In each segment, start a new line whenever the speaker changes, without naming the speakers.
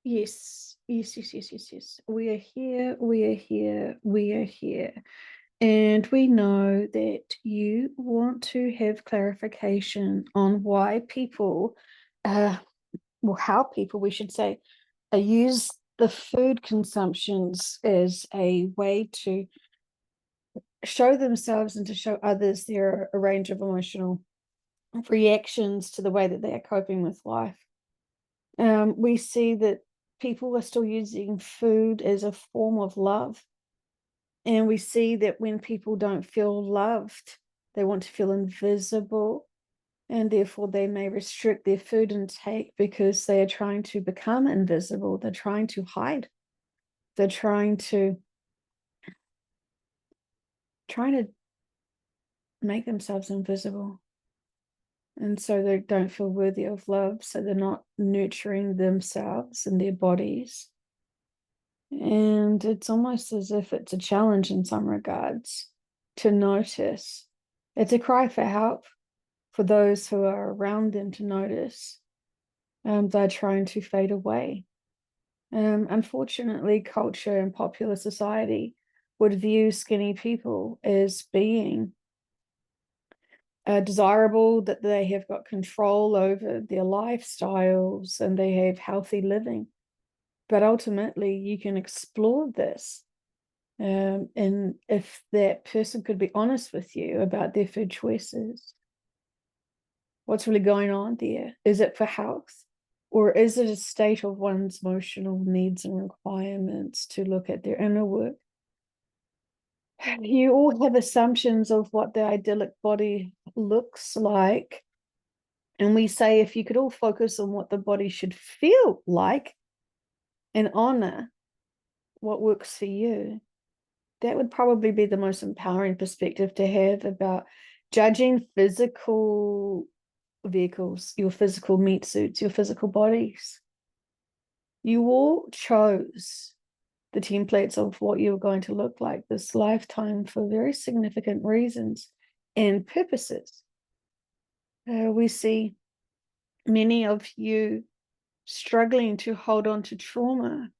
Yes, yes, yes, yes, yes, yes. We are here, we are here, we are here. And we know that you want to have clarification on why people, well, how people, we should say, use the food consumptions as a way to show themselves and to show others their a range of emotional reactions to the way that they are coping with life. We see that people are still using food as a form of love. And we see that when people don't feel loved, they want to feel invisible. And therefore, they may restrict their food intake because they are trying to become invisible. They're trying to hide. They're trying to make themselves invisible. And so they don't feel worthy of love. So they're not nurturing themselves and their bodies. And it's almost as if it's a challenge in some regards to notice. It's a cry for help for those who are around them to notice. They're trying to fade away. Unfortunately, culture and popular society would view skinny people as being desirable, that they have got control over their lifestyles and they have healthy living. But ultimately, you can explore this. And if that person could be honest with you about their food choices, what's really going on there? Is it for health? Or is it a state of one's emotional needs and requirements to look at their inner work? You all have assumptions of what the idyllic body looks like. And we say if you could all focus on what the body should feel like and honor what works for you, that would probably be the most empowering perspective to have about judging physical vehicles, your physical meat suits, your physical bodies. You all chose the templates of what you're going to look like this lifetime for very significant reasons and purposes. We see many of you struggling to hold on to trauma.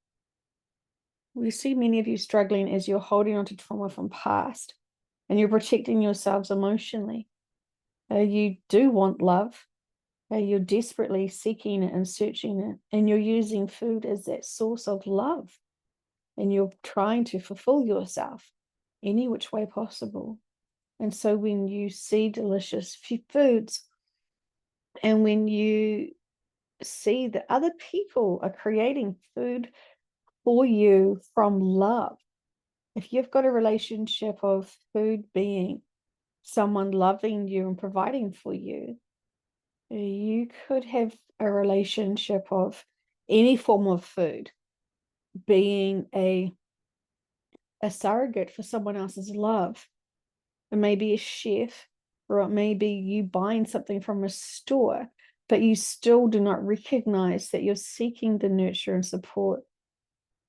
We see many of you struggling as you're holding on to trauma from past and you're protecting yourselves emotionally. You do want love. You're desperately seeking it and searching it, and you're using food as that source of love. And you're trying to fulfill yourself any which way possible. And so when you see delicious foods, and when you see that other people are creating food for you from love, if you've got a relationship of food being someone loving you and providing for you, you could have a relationship of any form of food being a surrogate for someone else's love. It may be a chef, or it may be you buying something from a store, but you still do not recognize that you're seeking the nurture and support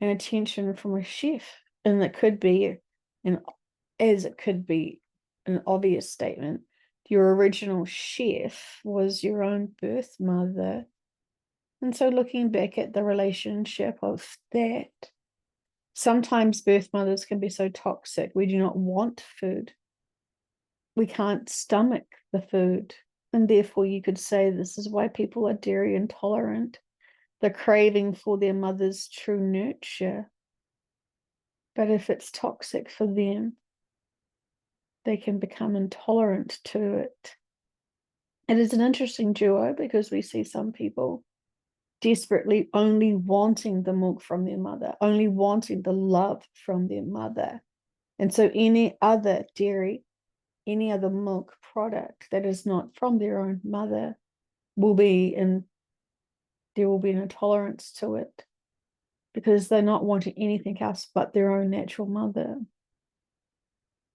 and attention from a chef. And that could be, and as it could be an obvious statement, your original chef was your own birth mother. And so looking back at the relationship of that, sometimes birth mothers can be so toxic. We do not want food. We can't stomach the food. And therefore, you could say this is why people are dairy intolerant. They're craving for their mother's true nurture. But if it's toxic for them, they can become intolerant to it. It is an interesting duo because we see some people desperately only wanting the milk from their mother, only wanting the love from their mother. And so any other dairy, any other milk product that is not from their own mother will be in, there will be an intolerance to it because they're not wanting anything else but their own natural mother,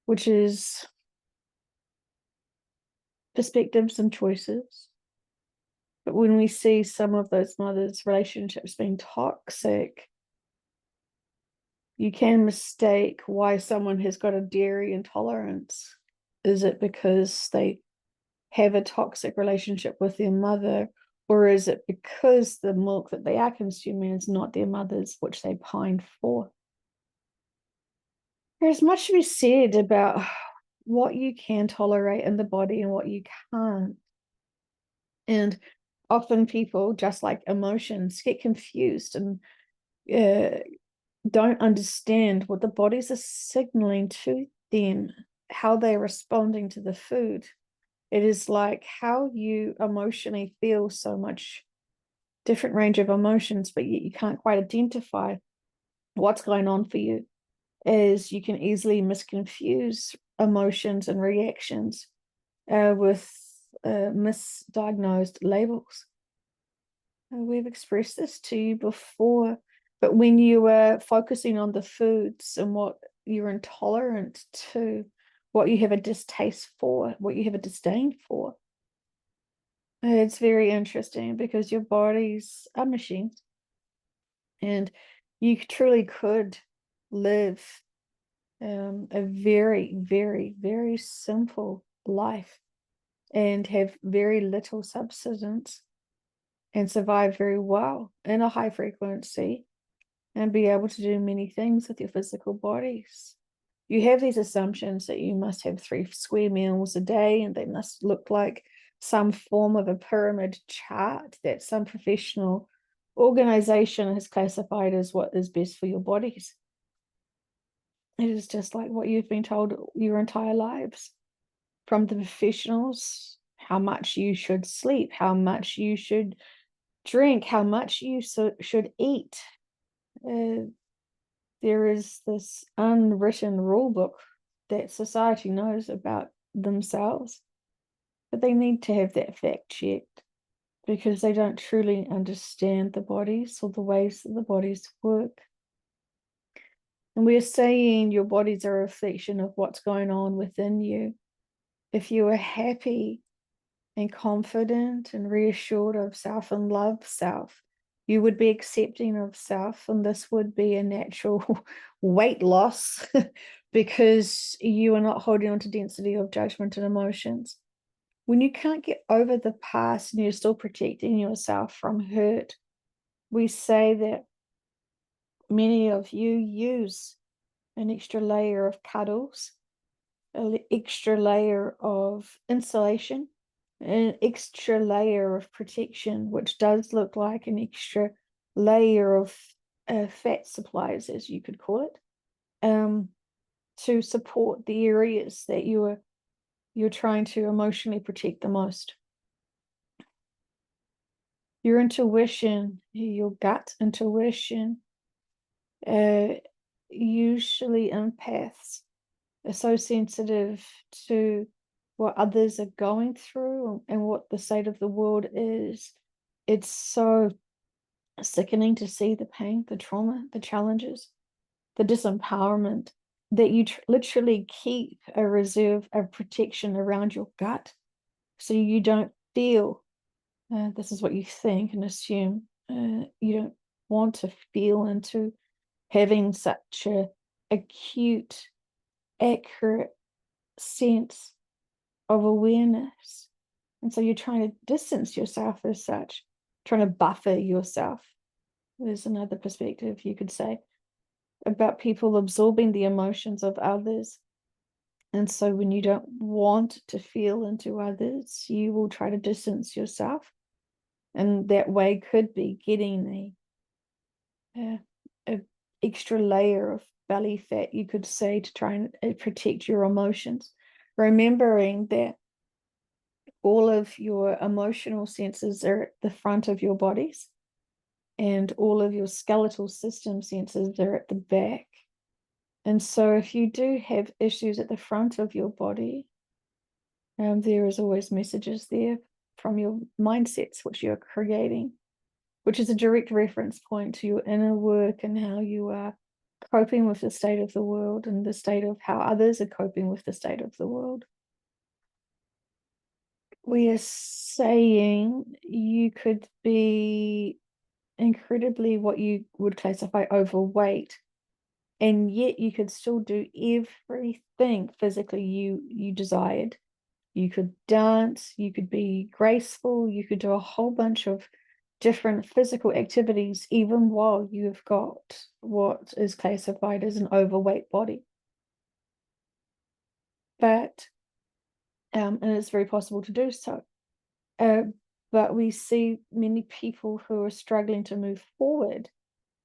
which is perspectives and choices. But when we see some of those mothers' relationships being toxic, you can mistake why someone has got a dairy intolerance. Is it because they have a toxic relationship with their mother, Or is it because the milk that they are consuming is not their mother's, which they pine for? There's much to be said about what you can tolerate in the body and what you can't. And often people, just like emotions, get confused and don't understand what the bodies are signaling to them, how they're responding to the food. It is like how you emotionally feel so much different range of emotions, but yet you can't quite identify what's going on for you, is you can easily misconfuse emotions and reactions with misdiagnosed labels. We've expressed this to you before, but when you are focusing on the foods and what you're intolerant to, what you have a distaste for, what you have a disdain for, it's very interesting because your bodies are machines, and you truly could live a very, very, very simple life and have very little subsistence and survive very well in a high frequency and be able to do many things with your physical bodies. You have these assumptions that you must have 3 square meals a day and they must look like some form of a pyramid chart that some professional organization has classified as what is best for your bodies. It is just like what you've been told your entire lives from the professionals, how much you should sleep, how much you should drink, how much you should eat. There is this unwritten rule book that society knows about themselves, but they need to have that fact checked because they don't truly understand the bodies or the ways that the bodies work. And we're saying your bodies are a reflection of what's going on within you. If you are happy and confident and reassured of self and love self, you would be accepting of self, and this would be a natural weight loss because you are not holding on to density of judgment and emotions. When you can't get over the past and you're still protecting yourself from hurt, we say that many of you use an extra layer of cuddles, an extra layer of insulation, an extra layer of protection, which does look like an extra layer of fat supplies, as you could call it, to support the areas that you're trying to emotionally protect the most. Your intuition, your gut intuition, usually empaths are so sensitive to what others are going through and what the state of the world is. It's so sickening to see the pain, the trauma, the challenges, the disempowerment, that you literally keep a reserve of protection around your gut so you don't feel, this is what you think and assume, you don't want to feel into having such a acute, accurate sense of awareness. And so you're trying to distance yourself as such, trying to buffer yourself. There's another perspective you could say about people absorbing the emotions of others. And so when you don't want to feel into others, you will try to distance yourself. And that way could be getting a extra layer of belly fat, you could say, to try and protect your emotions. Remembering that all of your emotional senses are at the front of your bodies, and all of your skeletal system senses are at the back. And so if you do have issues at the front of your body, there is always messages there from your mindsets, which you're creating, which is a direct reference point to your inner work and how you are coping with the state of the world and the state of how others are coping with the state of the world. We are saying you could be incredibly what you would classify overweight, and yet you could still do everything physically you desired. You could dance, you could be graceful, you could do a whole bunch of different physical activities, even while you've got what is classified as an overweight body. But, and it's very possible to do so. But we see many people who are struggling to move forward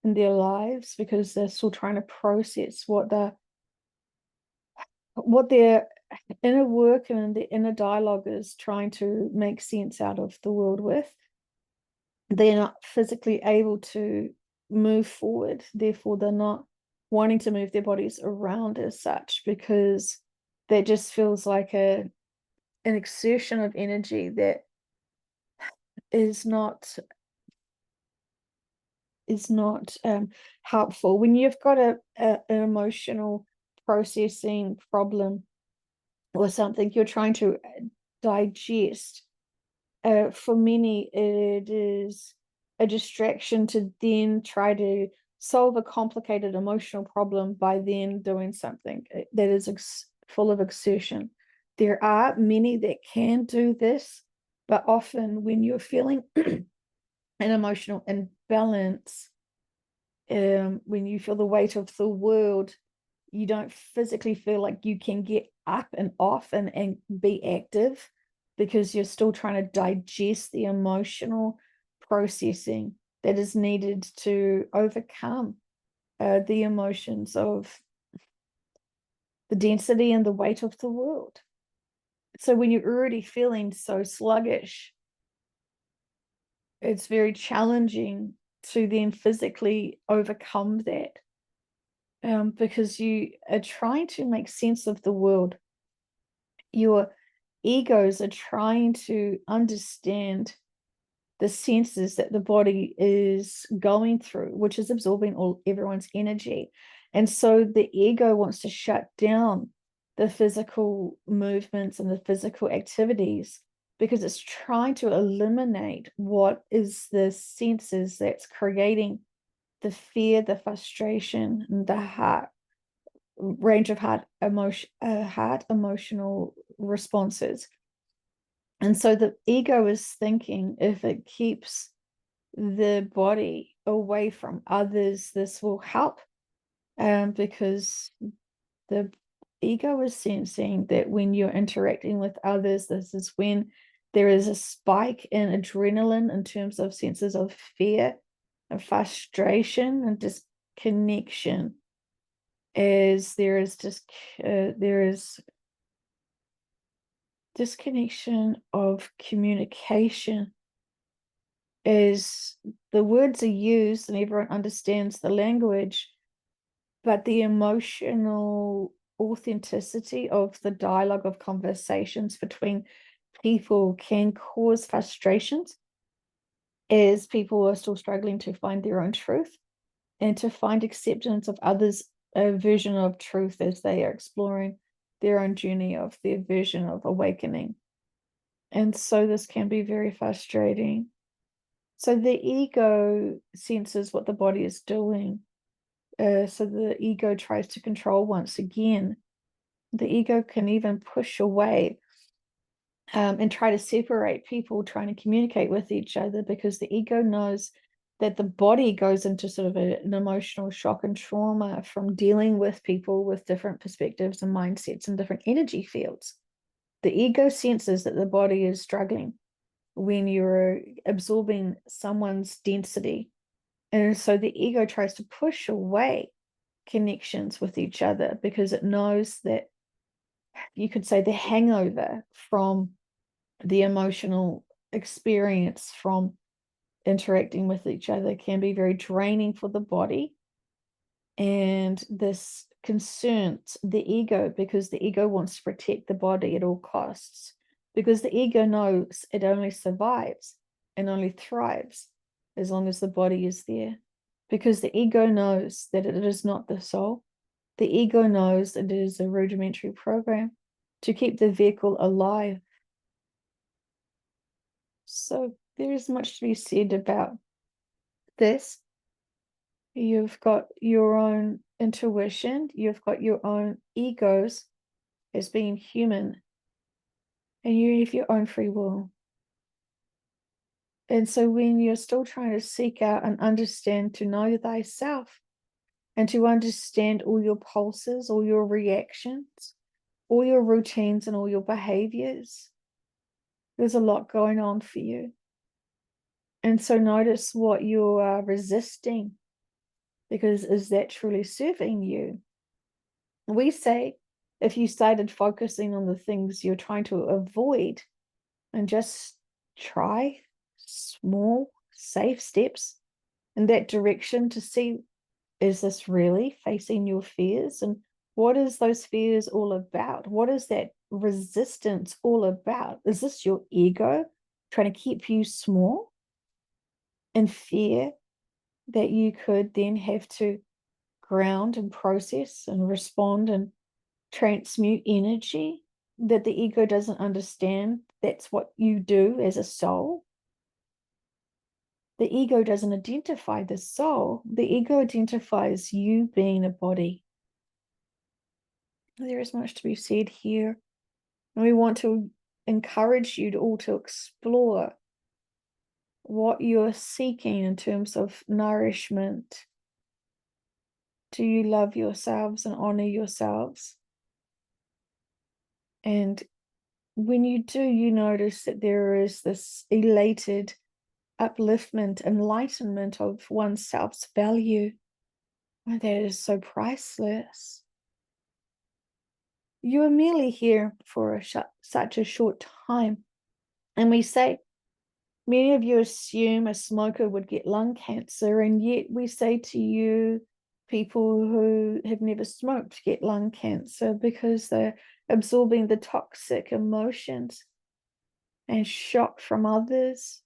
in their lives because they're still trying to process what their inner work and the inner dialogue is trying to make sense out of the world with. They're not physically able to move forward, therefore they're not wanting to move their bodies around as such, because that just feels like an exertion of energy that is not helpful. When you've got an emotional processing problem or something you're trying to digest, for many it is a distraction to then try to solve a complicated emotional problem by then doing something that is full of exertion. There are many that can do this, but often when you're feeling an emotional imbalance, when you feel the weight of the world, you don't physically feel like you can get up and off and be active because you're still trying to digest the emotional processing that is needed to overcome the emotions of the density and the weight of the world. So when you're already feeling so sluggish, it's very challenging to then physically overcome that, because you are trying to make sense of the world. Your egos are trying to understand the senses that the body is going through, which is absorbing everyone's energy. And so the ego wants to shut down the physical movements and the physical activities because it's trying to eliminate what is the senses that's creating the fear, the frustration, and the range of heart emotional responses. And so the ego is thinking if it keeps the body away from others, this will help, because the ego is sensing that when you're interacting with others, this is when there is a spike in adrenaline in terms of senses of fear and frustration and disconnection, as there is disconnection of communication, as the words are used and everyone understands the language, but the emotional authenticity of the dialogue of conversations between people can cause frustrations as people are still struggling to find their own truth and to find acceptance of others' version of truth as they are exploring their own journey of their version of awakening. And so this can be very frustrating. So the ego senses what the body is doing. So the ego tries to control once again. The ego can even push away and try to separate people trying to communicate with each other, because the ego knows that the body goes into sort of an emotional shock and trauma from dealing with people with different perspectives and mindsets and different energy fields. The ego senses that the body is struggling when you're absorbing someone's density. And so the ego tries to push away connections with each other because it knows that, you could say, the hangover from the emotional experience from interacting with each other can be very draining for the body. And this concerns the ego because the ego wants to protect the body at all costs, because the ego knows it only survives and only thrives as long as the body is there, because the ego knows that it is not the soul. The ego knows it is a rudimentary program to keep the vehicle alive. So there is much to be said about this. You've got your own intuition, you've got your own egos as being human, and you have your own free will. And so when you're still trying to seek out and understand to know thyself and to understand all your pulses, all your reactions, all your routines and all your behaviors, there's a lot going on for you. And so notice what you are resisting, because is that truly serving you? We say if you started focusing on the things you're trying to avoid and just try small, safe steps in that direction to see, is this really facing your fears? And what is those fears all about? What is that resistance all about? Is this your ego trying to keep you small in fear that you could then have to ground and process and respond and transmute energy that the ego doesn't understand? That's what you do as a soul. The ego doesn't identify the soul. The ego identifies you being a body. There is much to be said here. And we want to encourage you to all to explore what you're seeking in terms of nourishment. Do you love yourselves and honor yourselves? And when you do, you notice that there is this elated upliftment, enlightenment of one's self's value. Oh, that is so priceless. You are merely here for such a short time. And we say, many of you assume a smoker would get lung cancer, and yet we say to you, people who have never smoked get lung cancer because they're absorbing the toxic emotions and shock from others,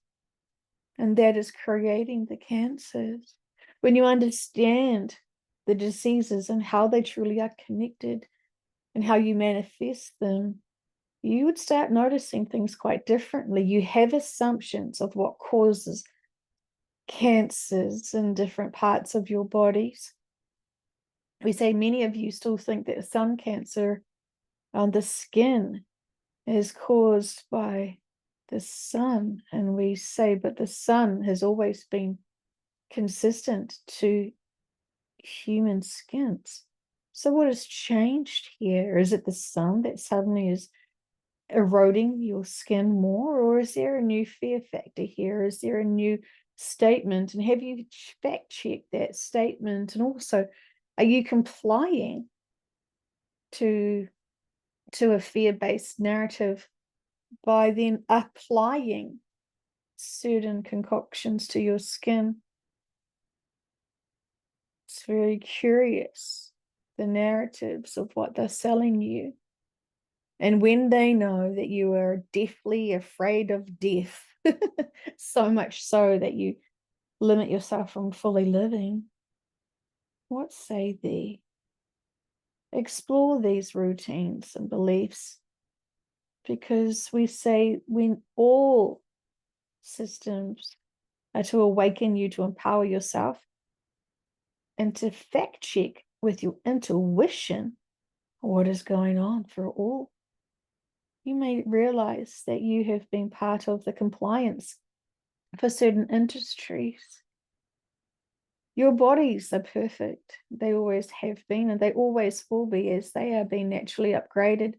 and that is creating the cancers. When you understand the diseases and how they truly are connected and how you manifest them, you would start noticing things quite differently. You have assumptions of what causes cancers in different parts of your bodies. We say many of you still think that sun cancer on the skin is caused by the sun. And we say, but the sun has always been consistent to human skins. So what has changed here? Is it the sun that suddenly is eroding your skin more, or is there a new fear factor here? Is there a new statement? And have you fact checked that statement? And also, are you complying to a fear-based narrative by then applying certain concoctions to your skin? It's very curious, the narratives of what they're selling you. And when they know that you are deathly afraid of death, so much so that you limit yourself from fully living, what say thee? Explore these routines and beliefs, because we say when all systems are to awaken you to empower yourself and to fact check with your intuition what is going on for all, you may realize that you have been part of the compliance for certain industries. Your bodies are perfect. They always have been, and they always will be, as they are being naturally upgraded.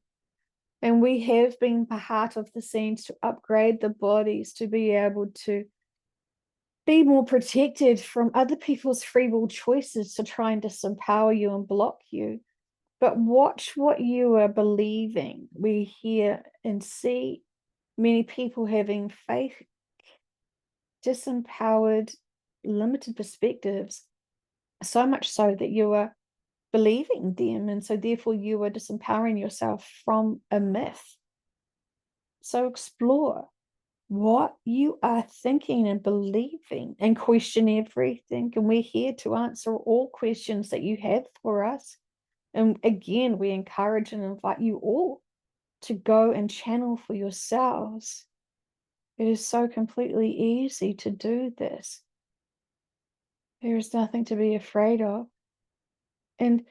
And we have been part of the scenes to upgrade the bodies to be able to be more protected from other people's free will choices to try and disempower you and block you. But watch what you are believing. We hear and see many people having faith, disempowered, limited perspectives, so much so that you are believing them. And so therefore you are disempowering yourself from a myth. So explore what you are thinking and believing and question everything. And we're here to answer all questions that you have for us. And again, we encourage and invite you all to go and channel for yourselves. It is so completely easy to do this. There is nothing to be afraid of. And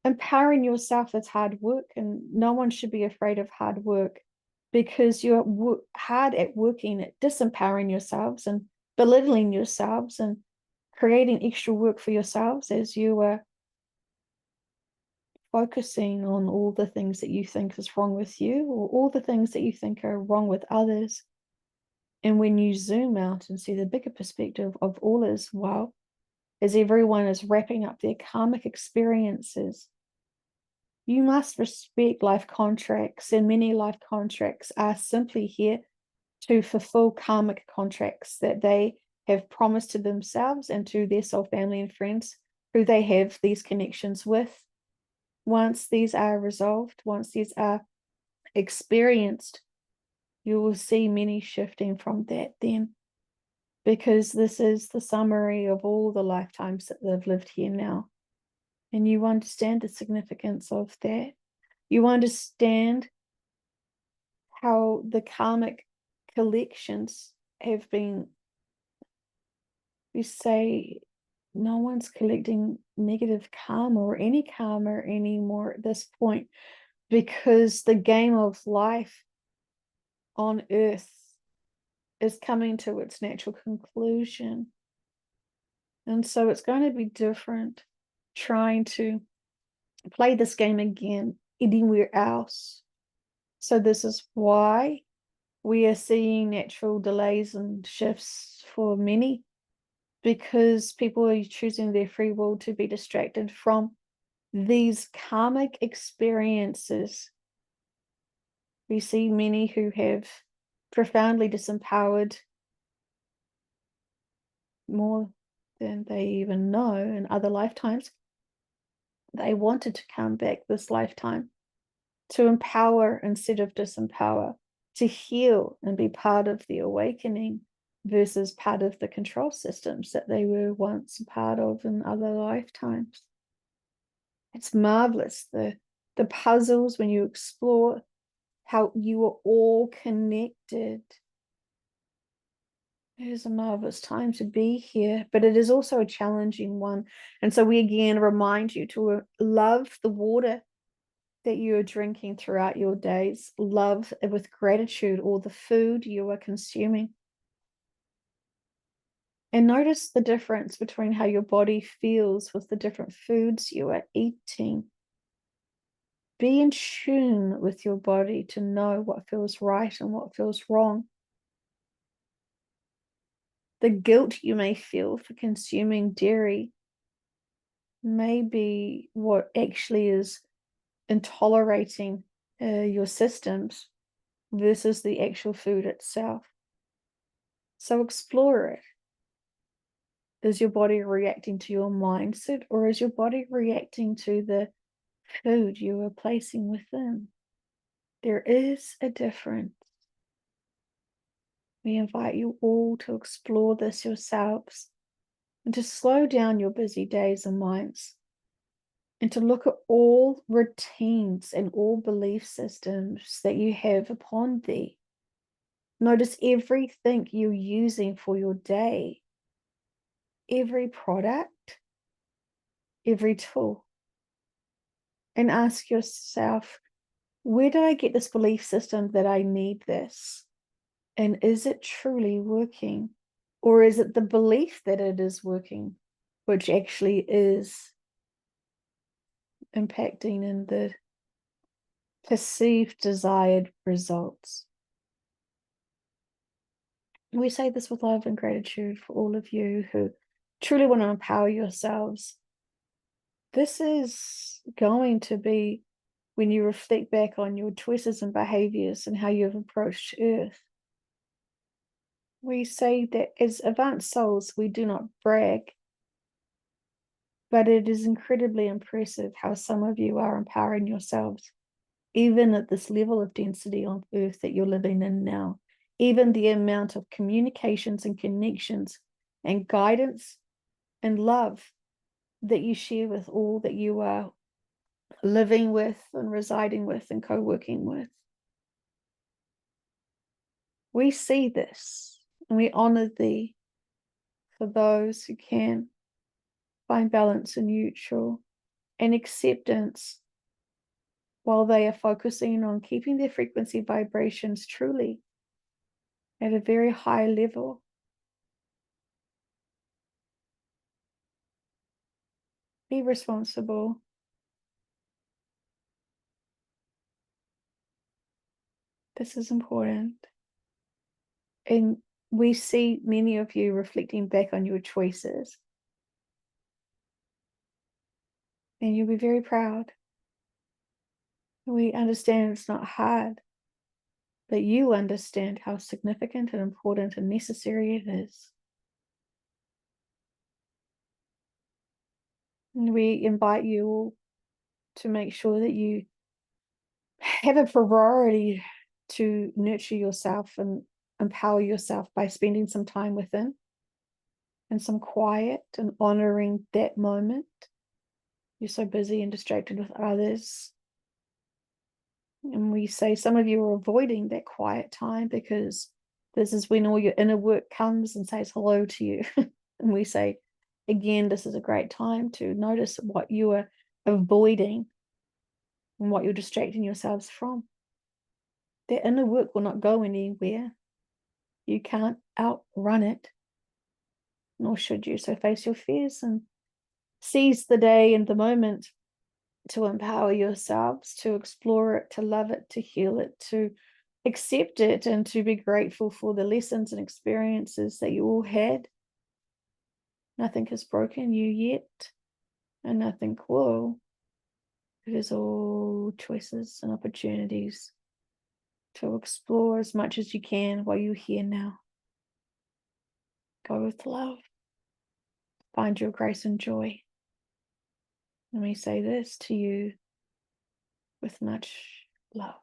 empowering yourself is hard work, and no one should be afraid of hard work. because you're hard at working at disempowering yourselves and belittling yourselves and creating extra work for yourselves as you are focusing on all the things that you think is wrong with you, or all the things that you think are wrong with others. And when you zoom out and see the bigger perspective of all is well, as everyone is wrapping up their karmic experiences, you must respect life contracts, and many life contracts are simply here to fulfill karmic contracts that they have promised to themselves and to their soul family and friends who they have these connections with. Once these are resolved, once these are experienced, you will see many shifting from that then, because this is the summary of all the lifetimes that they've lived here now. And you understand the significance of that. You understand how the karmic collections have been, you say, no one's collecting negative karma or any karma anymore at this point, because the game of life on earth is coming to its natural conclusion. And so it's going to be different trying to play this game again anywhere else. So this is why we are seeing natural delays and shifts for many, because people are choosing their free will to be distracted from these karmic experiences. We see many who have profoundly disempowered more than they even know in other lifetimes. They wanted to come back this lifetime to empower instead of disempower, to heal and be part of the awakening versus part of the control systems that they were once part of in other lifetimes. It's marvelous, the puzzles when you explore how you are all connected. It is a marvelous time to be here, but it is also a challenging one. And so we again remind you to love the water that you are drinking throughout your days. Love with gratitude all the food you are consuming. And notice the difference between how your body feels with the different foods you are eating. Be in tune with your body to know what feels right and what feels wrong. The guilt you may feel for consuming dairy may be what actually is intolerating your systems versus the actual food itself. So explore it. Is your body reacting to your mindset, or is your body reacting to the food you are placing within? There is a difference. We invite you all to explore this yourselves and to slow down your busy days and minds and to look at all routines and all belief systems that you have upon thee. Notice everything you're using for your day, every product, every tool, and ask yourself, where did I get this belief system that I need this? And is it truly working? Or is it the belief that it is working, which actually is impacting in the perceived desired results? We say this with love and gratitude for all of you who truly want to empower yourselves. This is going to be, when you reflect back on your choices and behaviors and how you've approached Earth, we say that as advanced souls, we do not brag, but it is incredibly impressive how some of you are empowering yourselves, even at this level of density on Earth that you're living in now. Even the amount of communications and connections and guidance and love that you share with all that you are living with and residing with and co-working with. We see this and we honor thee for those who can find balance and neutral and acceptance while they are focusing on keeping their frequency vibrations truly at a very high level. Be responsible. This is important. And we see many of you reflecting back on your choices. And you'll be very proud. We understand it's not hard, but you understand how significant and important and necessary it is. And we invite you all to make sure that you have a priority to nurture yourself and empower yourself by spending some time within and some quiet and honoring that moment. You're so busy and distracted with others. And we say some of you are avoiding that quiet time because this is when all your inner work comes and says hello to you. And we say, again, this is a great time to notice what you are avoiding and what you're distracting yourselves from. That inner work will not go anywhere. You can't outrun it, nor should you. So face your fears and seize the day and the moment to empower yourselves, to explore it, to love it, to heal it, to accept it, and to be grateful for the lessons and experiences that you all had. Nothing has broken you yet, and nothing will. It is all choices and opportunities to explore as much as you can while you're here now. Go with love. Find your grace and joy. Let me say this to you with much love.